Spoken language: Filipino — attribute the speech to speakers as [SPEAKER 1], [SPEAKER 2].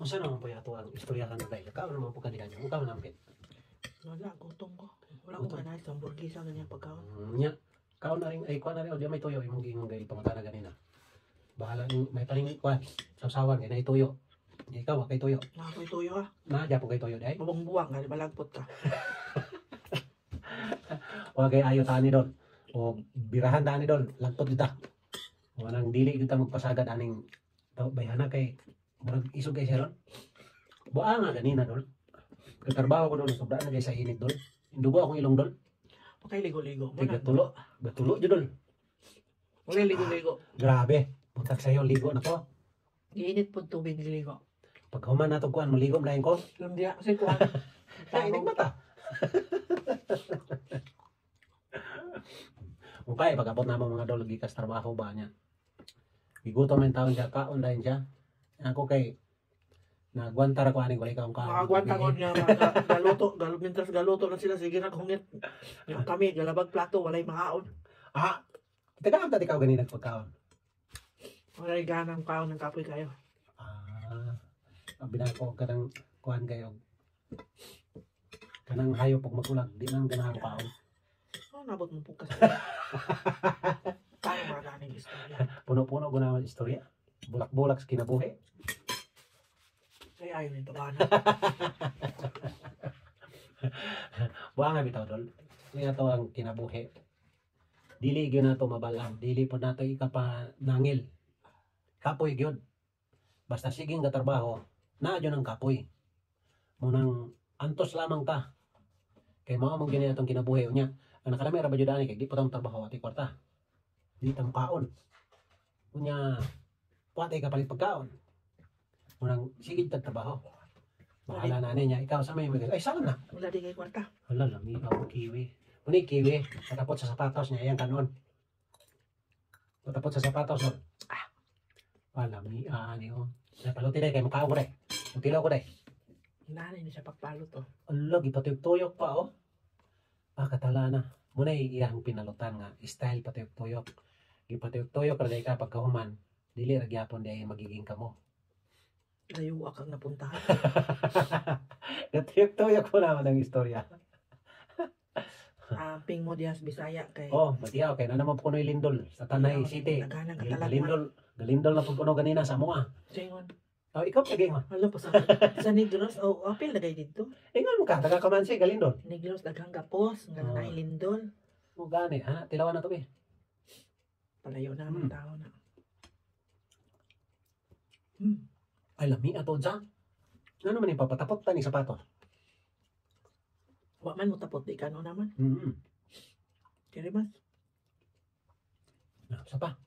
[SPEAKER 1] Unsa naman po yato ang istorya ka nagay? Kao naman po kanila niyo. Kao nampit.
[SPEAKER 2] Wala, gutom ko. Wala akong
[SPEAKER 1] Gutom.
[SPEAKER 2] kanal sa hamburguesa ganyan pagkaon.
[SPEAKER 1] Nya. Kao na rin ay kuan na rin o di may tuyo imong giingong gay pangutana ganina. Bahala yung may paling kuan. Sawsawan kay nay tuyo. Ikaw kay tuyo.
[SPEAKER 2] Nakakoy tuyo ha.
[SPEAKER 1] Na po kay tuyo day.
[SPEAKER 2] Bubong-buwang, gali balagpot ka.
[SPEAKER 1] Wala kay ayo tani doon. O birahan tani doon. Lagpot kita. Walang dili kita magpasagad aning bayhana kay murag isog kay siya ron. Buang nga ganina doon. Katrabaho ko doon sobra na kay sa init doon. Indugo akong ilong doon.
[SPEAKER 2] Okay, ligo-ligo.
[SPEAKER 1] Kay gatulo. Gatulo jud doon.
[SPEAKER 2] Okay, ligo-ligo.
[SPEAKER 1] Grabe. Buntag sayo ligo na ko.
[SPEAKER 2] Giinit po tubig ligo.
[SPEAKER 1] Pag human na to kuan maligo lain ko.
[SPEAKER 2] Alam diya, kasi kuhan.
[SPEAKER 1] Kainig mata. Mukay pag-abot na mga dol gikas trabaho ba niya. Gigutom man taon siya kaon dahil siya. Ako kay nagwantar ako aning walay kaong kaon.
[SPEAKER 2] Makagwanta ko niya, galuto, mintas galuto na sila, sige na hungit. Yung kami, galabag plato, walay mahaon.
[SPEAKER 1] Ah, teka ang ikaw ganina pagkaon.
[SPEAKER 2] Walay ganang kaon ng kapoy kayo.
[SPEAKER 1] Ah, binako kanang kuan kayo. Kanang hayop pag magulag, di nang ganahan kaon.
[SPEAKER 2] Oh, nabot mo po kasi. Tayo mga ganing istorya.
[SPEAKER 1] Puno-puno ko naman istorya. Bulak-bulak sa kinabuhi.
[SPEAKER 2] Ay, ayaw nito ba na?
[SPEAKER 1] Buha nga bitaw dol. Kaya to ang kinabuhi. Dili gyud nato mabalang, dili po nato ikapa nangil. Kapoy gyud. Basta siging katrabaho, naa gyud ang kapoy. Munang antos lamang ta. Kay mao mong gani atong kinabuhi unya. Ang nakalami ra ba jud ani kay di pa tamo trabaho ati kwarta. Di tamo kaon. Unya patay ka palit pagkaon. Munang sige tag trabaho. Bahala na niya. Ikaw sa may ay saan na?
[SPEAKER 2] Wala di kay kwarta.
[SPEAKER 1] Hala, lami ako kiwi. Muni kiwi, patapot sa sapatos niya, yan kanon. Patapot sa sapatos, no? Ah, lami, ani oh. Napaluti na, kay mukha ko rin. Mutilaw ko rin.
[SPEAKER 2] Hinanay niya siya pagpalo to.
[SPEAKER 1] Ala, gipatuyok-tuyok pa, oh. Ah, katala na. Muna iyang pinalutan nga, style patuyok-tuyok. Gipatuyok-tuyok, kada ka pagkahuman, dili ragyapon di ay magiging kamo.
[SPEAKER 2] Layo kang napuntahan.
[SPEAKER 1] Natuyok-tuyok po naman ang istorya.
[SPEAKER 2] Ping mo diyas Bisaya kay.
[SPEAKER 1] Oh, matiyaw, kaya na naman po kuno'y lindol sa Tanay City.
[SPEAKER 2] Naghanang katalagman.
[SPEAKER 1] Galindol na po kuno ganina sa mua.
[SPEAKER 2] Singon.
[SPEAKER 1] Oh, ikaw kagay mo.
[SPEAKER 2] Halo pa sa Negros. Oh, apil lagay dito.
[SPEAKER 1] Ingon mo ka, taga Kamansi, Galindol.
[SPEAKER 2] Negros daghang gapos. Nga
[SPEAKER 1] Oh.
[SPEAKER 2] na Lindol.
[SPEAKER 1] O gani, ha? Tilawan na to, be.
[SPEAKER 2] Palayo na ang tao na.
[SPEAKER 1] Ay, lami ato dyan. Ano man yung papatapot ta ni sapatos?
[SPEAKER 2] Wa man mo tapot di kano naman.
[SPEAKER 1] Mm-hmm.
[SPEAKER 2] Kaya mas.
[SPEAKER 1] Sa pa.